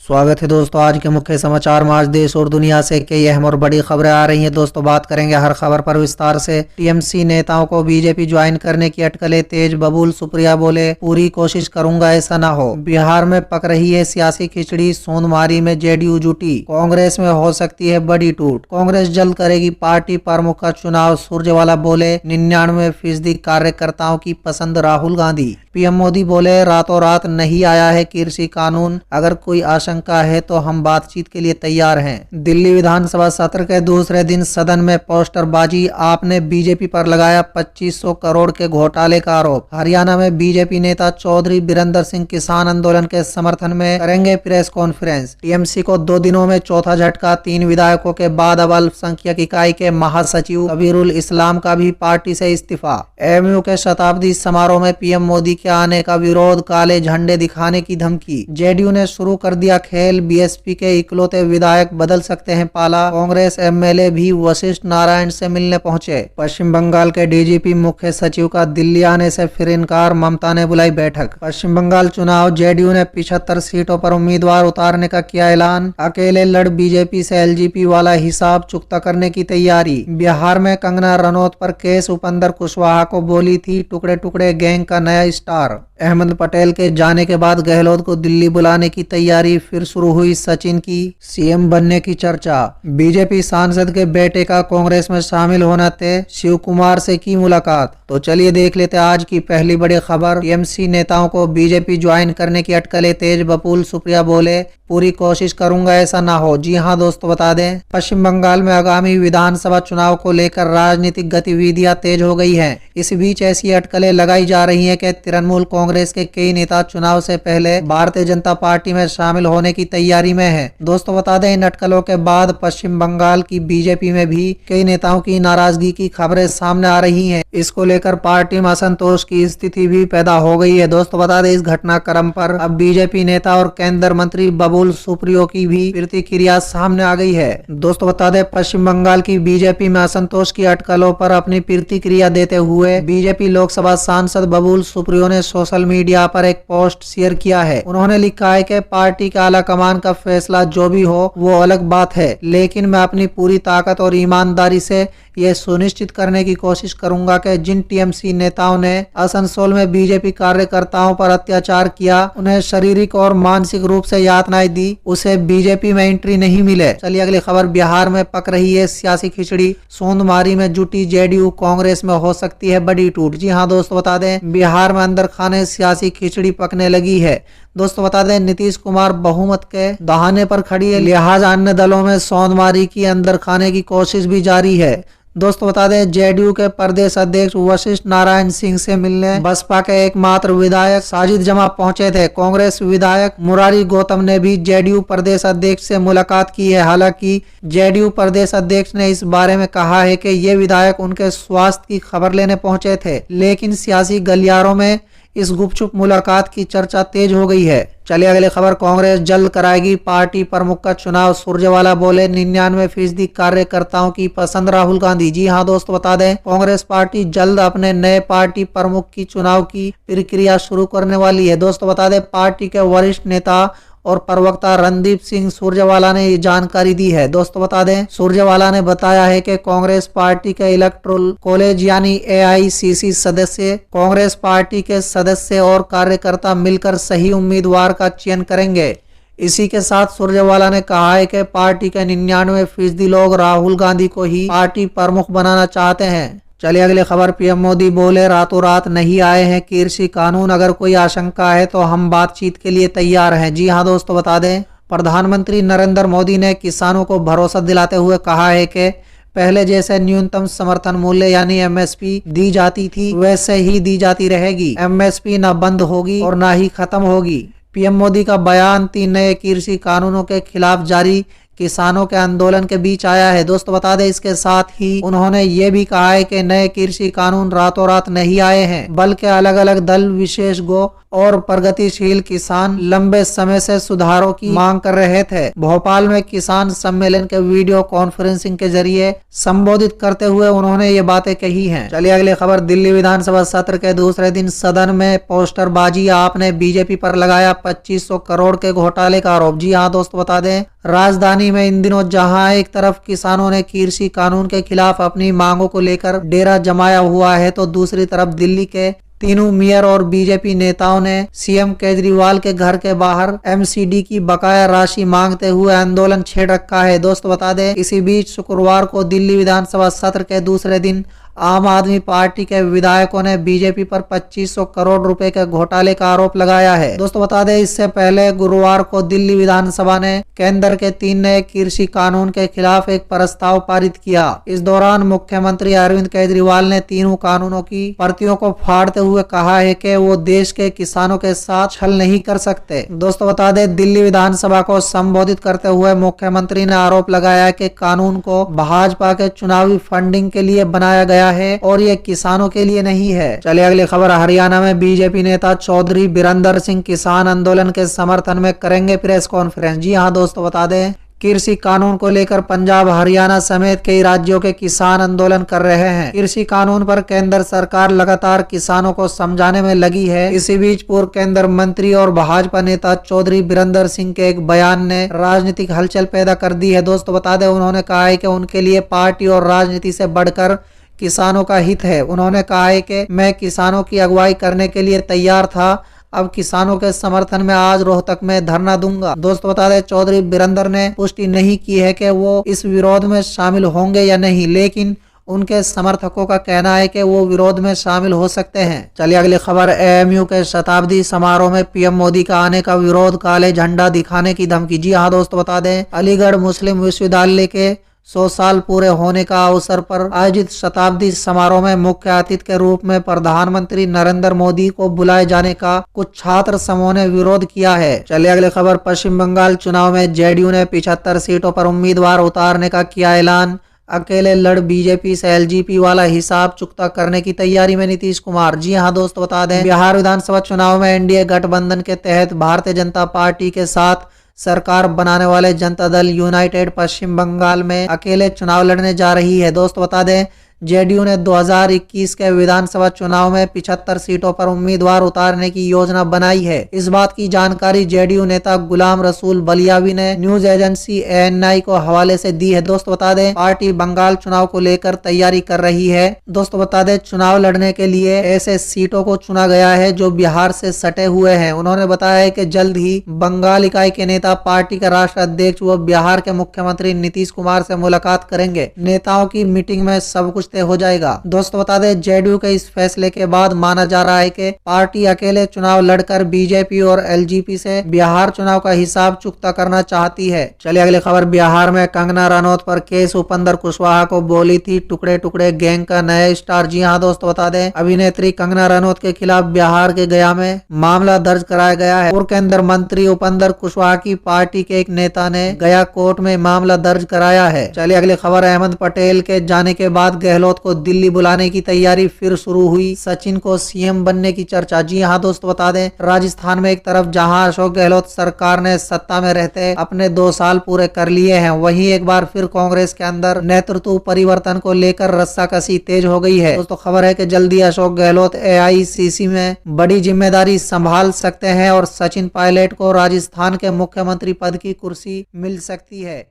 स्वागत है दोस्तों। आज के मुख्य समाचार में आज देश और दुनिया से कई अहम और बड़ी खबरें आ रही हैं। दोस्तों बात करेंगे हर खबर पर विस्तार से। टीएमसी नेताओं को बीजेपी ज्वाइन करने की अटकलें तेज। बबूल सुप्रिया बोले, पूरी कोशिश करूंगा ऐसा ना हो। बिहार में पक रही है सियासी खिचड़ी। सोनमारी में जेडीयू जुटी। कांग्रेस में हो सकती है बड़ी टूट। कांग्रेस जल्द करेगी पार्टी प्रमुख का चुनाव। सुरजेवाला बोले, 99% कार्यकर्ताओं की पसंद राहुल गांधी। पीएम मोदी बोले, रातों रात नहीं आया है कृषि कानून, अगर कोई आशंका है तो हम बातचीत के लिए तैयार हैं। दिल्ली विधानसभा सत्र के दूसरे दिन सदन में पोस्टरबाजी। आपने बीजेपी पर लगाया 2500 करोड़ के घोटाले का आरोप। हरियाणा में बीजेपी नेता चौधरी बीरेंद्र सिंह किसान आंदोलन के समर्थन में करेंगे प्रेस कॉन्फ्रेंस। टीएमसी को 2 दिनों में चौथा झटका। 3 विधायकों के बाद अब अल्पसंख्यक इकाई के महासचिव कबीरुल इस्लाम का भी पार्टी से इस्तीफा। एमयू के शताब्दी समारोह में पीएम मोदी के आने का विरोध, काले झंडे दिखाने की धमकी। जेडीयू ने शुरू कर दिया खेल। बीएसपी के इकलौते विधायक बदल सकते हैं पाला। कांग्रेस एमएलए भी वशिष्ठ नारायण से मिलने पहुंचे। पश्चिम बंगाल के डीजीपी मुख्य सचिव का दिल्ली आने से फिर इनकार। ममता ने बुलाई बैठक। पश्चिम बंगाल चुनाव। जेडीयू ने 75 सीटों पर उम्मीदवार उतारने का किया ऐलान। अकेले लड़ बीजेपी से एलजेपी वाला हिसाब चुकता करने की तैयारी। बिहार में कंगना रनौत पर केस। उपेंद्र कुशवाहा को बोली थी टुकड़े टुकड़े गैंग का नया स्टार। अहमद पटेल के जाने के बाद गहलोत को दिल्ली बुलाने की तैयारी। फिर शुरू हुई सचिन की सीएम बनने की चर्चा। बीजेपी सांसद के बेटे का कांग्रेस में शामिल होना तय। शिव कुमार से की मुलाकात। तो चलिए देख लेते हैं आज की पहली बड़ी खबर। टीएमसी नेताओं को बीजेपी ज्वाइन करने की अटकलें तेज। बबूल सुप्रिया बोले, पूरी कोशिश करूंगा ऐसा ना हो। जी हां दोस्तों, बता दें पश्चिम बंगाल में आगामी विधानसभा चुनाव को लेकर राजनीतिक गतिविधियां तेज हो गई हैं। इस बीच ऐसी अटकलें लगाई जा रही हैं कि तृणमूल कांग्रेस के कई नेता चुनाव से पहले भारतीय जनता पार्टी में शामिल होने की तैयारी में हैं। दोस्तों बता दें, इन अटकलों के बाद पश्चिम बंगाल की बीजेपी में भी कई नेताओं की नाराजगी की खबरें सामने आ रही हैं। इसको लेकर पार्टी में असंतोष की स्थिति भी पैदा हो गई है। दोस्तों बता दें, इस घटनाक्रम पर अब बीजेपी नेता और केंद्रीय मंत्री बबूल सुप्रियो की भी प्रतिक्रिया सामने आ गई है। दोस्तों बता दें, पश्चिम बंगाल की बीजेपी में असंतोष की अटकलों पर अपनी प्रतिक्रिया देते हुए बीजेपी लोकसभा सांसद बबूल सुप्रियो ने सोशल मीडिया पर एक पोस्ट शेयर किया है। उन्होंने लिखा है कि पार्टी का आला कमान का फैसला जो भी हो वो अलग बात है, लेकिन मैं अपनी पूरी ताकत और ईमानदारी से ये सुनिश्चित करने की कोशिश करूंगा कि जिन टीएमसी नेताओं ने आसनसोल में बीजेपी कार्यकर्ताओं पर अत्याचार किया, उन्हें शारीरिक और मानसिक रूप से यातनाएं दी, उसे बीजेपी में एंट्री नहीं मिले। चलिए अगली खबर। बिहार में पक रही है सियासी खिचड़ी। सोनमारी में जुटी जेडीयू। कांग्रेस में हो सकती है बड़ी टूट। जी हाँ दोस्तों, बता दें बिहार में अंदर खाने सियासी खिचड़ी पकने लगी है। दोस्तों बता दें, नीतीश कुमार बहुमत के दहाने पर खड़ी है, लिहाजा अन्य दलों में सोनमारी की अंदर खाने की कोशिश भी जारी है। दोस्तों बता दें, जेडीयू के प्रदेश अध्यक्ष वशिष्ठ नारायण सिंह से मिलने बसपा के एकमात्र विधायक साजिद जमा पहुंचे थे। कांग्रेस विधायक मुरारी गौतम ने भी जेडीयू प्रदेश अध्यक्ष से मुलाकात की है। हालांकि जेडीयू प्रदेश अध्यक्ष ने इस बारे में कहा है कि ये विधायक उनके स्वास्थ्य की खबर लेने पहुंचे थे, लेकिन सियासी गलियारों में इस गुपचुप मुलाकात की चर्चा तेज हो गई है। चलिए अगली खबर। कांग्रेस जल्द कराएगी पार्टी प्रमुख का चुनाव। सुरजेवाला बोले, 99% कार्यकर्ताओं की पसंद राहुल गांधी। जी हां दोस्तों, बता दें कांग्रेस पार्टी जल्द अपने नए पार्टी प्रमुख की चुनाव की प्रक्रिया शुरू करने वाली है। दोस्तों बता दें, पार्टी के वरिष्ठ नेता और प्रवक्ता रणदीप सिंह सुरजेवाला ने ये जानकारी दी है। दोस्तों बता दें, सुरजेवाला ने बताया है कि कांग्रेस पार्टी के इलेक्टोरल कॉलेज यानी एआईसीसी सदस्य, कांग्रेस पार्टी के सदस्य और कार्यकर्ता मिलकर सही उम्मीदवार का चयन करेंगे। इसी के साथ सुरजेवाला ने कहा है कि पार्टी के 99% लोग राहुल गांधी को ही पार्टी प्रमुख बनाना चाहते हैं। चलिए अगली खबर। पीएम मोदी बोले, रातों रात नहीं आए हैं कृषि कानून, अगर कोई आशंका है तो हम बातचीत के लिए तैयार हैं। जी हां दोस्तों, बता दें प्रधानमंत्री नरेंद्र मोदी ने किसानों को भरोसा दिलाते हुए कहा है कि पहले जैसे न्यूनतम समर्थन मूल्य यानी एमएसपी दी जाती थी वैसे ही दी जाती रहेगी। एमएसपी न बंद होगी और न ही खत्म होगी। पीएम मोदी का बयान 3 नए कृषि कानूनों के खिलाफ जारी किसानों के आंदोलन के बीच आया है। दोस्तों बता दें, इसके साथ ही उन्होंने ये भी कहा है कि नए कृषि कानून रातों रात नहीं आए हैं, बल्कि अलग अलग दल, विशेषज्ञों और प्रगतिशील किसान लंबे समय से सुधारों की मांग कर रहे थे। भोपाल में किसान सम्मेलन के वीडियो कॉन्फ्रेंसिंग के जरिए संबोधित करते हुए उन्होंने ये बातें कही हैं। चलिए अगली खबर। दिल्ली विधानसभा सत्र के दूसरे दिन सदन में पोस्टरबाजी, आपने बीजेपी पर लगाया 2500 करोड़ के घोटाले का आरोप। जी हाँ दोस्तों, बता दें, राजधानी में इन दिनों जहां एक तरफ किसानों ने कृषि कानून के खिलाफ अपनी मांगों को लेकर डेरा जमाया हुआ है, तो दूसरी तरफ दिल्ली के तीनों मेयर और बीजेपी नेताओं ने सीएम केजरीवाल के घर के बाहर एमसीडी की बकाया राशि मांगते हुए आंदोलन छेड़ रखा है। दोस्तों बता दें, इसी बीच शुक्रवार को दिल्ली विधानसभा सत्र के दूसरे दिन आम आदमी पार्टी के विधायकों ने बीजेपी पर 2500 करोड़ रुपए के घोटाले का आरोप लगाया है। दोस्तों बता दें, इससे पहले गुरुवार को दिल्ली विधानसभा ने केंद्र के 3 नए कृषि कानून के खिलाफ एक प्रस्ताव पारित किया। इस दौरान मुख्यमंत्री अरविंद केजरीवाल ने तीनों कानूनों की प्रतियों को फाड़ते हुए कहा है कि वो देश के किसानों के साथ छल नहीं कर सकते। दोस्तों बता दें, दिल्ली विधानसभा को संबोधित करते हुए मुख्यमंत्री ने आरोप लगाया कि कानून को भाजपा के चुनावी फंडिंग के लिए बनाया गया है और ये किसानों के लिए नहीं है। चलिए अगली खबर। हरियाणा में बीजेपी नेता चौधरी बीरेंद्र सिंह किसान आंदोलन के समर्थन में करेंगे प्रेस कॉन्फ्रेंस। जी हाँ दोस्तों, बता दें, कृषि कानून को लेकर पंजाब, हरियाणा समेत कई राज्यों के किसान आंदोलन कर रहे हैं। कृषि कानून पर केंद्र सरकार लगातार किसानों को समझाने में लगी है। इसी बीच पूर्व केंद्रीय मंत्री और भाजपा नेता चौधरी बीरेंद्र सिंह के एक बयान ने राजनीतिक हलचल पैदा कर दी है। दोस्तों बता दें, उन्होंने कहा है कि उनके लिए पार्टी और राजनीति से बढ़कर किसानों का हित है। उन्होंने कहा है कि मैं किसानों की अगुवाई करने के लिए तैयार था, अब किसानों के समर्थन में आज रोहतक में धरना दूंगा। दोस्तों बता दें, चौधरी बीरेंद्र ने पुष्टि नहीं की है कि वो इस विरोध में शामिल होंगे या नहीं, लेकिन उनके समर्थकों का कहना है कि वो विरोध में शामिल हो सकते हैं। चलिए अगली खबर। एएमयू के शताब्दी समारोह में पीएम मोदी का आने का विरोध, काले झंडा दिखाने की धमकी। जी हाँ दोस्तों, बता दें, अलीगढ़ मुस्लिम विश्वविद्यालय के 100 साल पूरे होने का अवसर पर आयोजित शताब्दी समारोह में मुख्य अतिथि के रूप में प्रधानमंत्री नरेंद्र मोदी को बुलाए जाने का कुछ छात्र समूह ने विरोध किया है। चलिए अगली खबर। पश्चिम बंगाल चुनाव में जेडीयू ने 75 सीटों पर उम्मीदवार उतारने का किया ऐलान। अकेले लड़ बीजेपी से एलजेपी वाला हिसाब चुकता करने की तैयारी में नीतीश कुमार। जी हाँ दोस्तों, बता दें, बिहार विधानसभा चुनाव में एनडीए गठबंधन के तहत भारतीय जनता पार्टी के साथ सरकार बनाने वाले जनता दल यूनाइटेड पश्चिम बंगाल में अकेले चुनाव लड़ने जा रही है। दोस्तों बता दें, जेडीयू ने 2021 के विधानसभा चुनाव में 75 सीटों पर उम्मीदवार उतारने की योजना बनाई है। इस बात की जानकारी जेडीयू नेता गुलाम रसूल बलियावी ने न्यूज एजेंसी एएनआई को हवाले से दी है। दोस्तों बता दें, पार्टी बंगाल चुनाव को लेकर तैयारी कर रही है। दोस्तों बता दें, चुनाव लड़ने के लिए ऐसे सीटों को चुना गया है जो बिहार से सटे हुए हैं। उन्होंने बताया है कि जल्द ही बंगाल इकाई के नेता पार्टी के राष्ट्रीय अध्यक्ष व बिहार के मुख्यमंत्री नीतीश कुमार से मुलाकात करेंगे। नेताओं की मीटिंग में सब कुछ तय हो जाएगा। दोस्तों बता दें, जेडीयू के इस फैसले के बाद माना जा रहा है कि पार्टी अकेले चुनाव लड़कर बीजेपी और एलजेपी से बिहार चुनाव का हिसाब चुकता करना चाहती है। चलिए अगली खबर। बिहार में कंगना रनौत पर केस, उपेंद्र कुशवाहा को बोली थी टुकड़े टुकड़े गैंग का नया स्टार। जी हाँ दोस्तों, बता दें, अभिनेत्री कंगना रनौत के खिलाफ बिहार के गया में मामला दर्ज कराया गया है। पूर्व केंद्रीय मंत्री उपेंद्र कुशवाहा की पार्टी के एक नेता ने गया कोर्ट में मामला दर्ज कराया है। चलिए अगली खबर। अहमद पटेल के जाने के बाद गहलोत को दिल्ली बुलाने की तैयारी फिर शुरू हुई। सचिन को सीएम बनने की चर्चा। जी हाँ दोस्तों, बता दें, राजस्थान में एक तरफ जहां अशोक गहलोत सरकार ने सत्ता में रहते अपने 2 साल पूरे कर लिए हैं, वहीं एक बार फिर कांग्रेस के अंदर नेतृत्व परिवर्तन को लेकर रस्साकसी तेज हो गई है। दोस्तों खबर है कि जल्दी अशोक गहलोत एआईसीसी में बड़ी जिम्मेदारी संभाल सकते हैं और सचिन पायलट को राजस्थान के मुख्यमंत्री पद की कुर्सी मिल सकती है।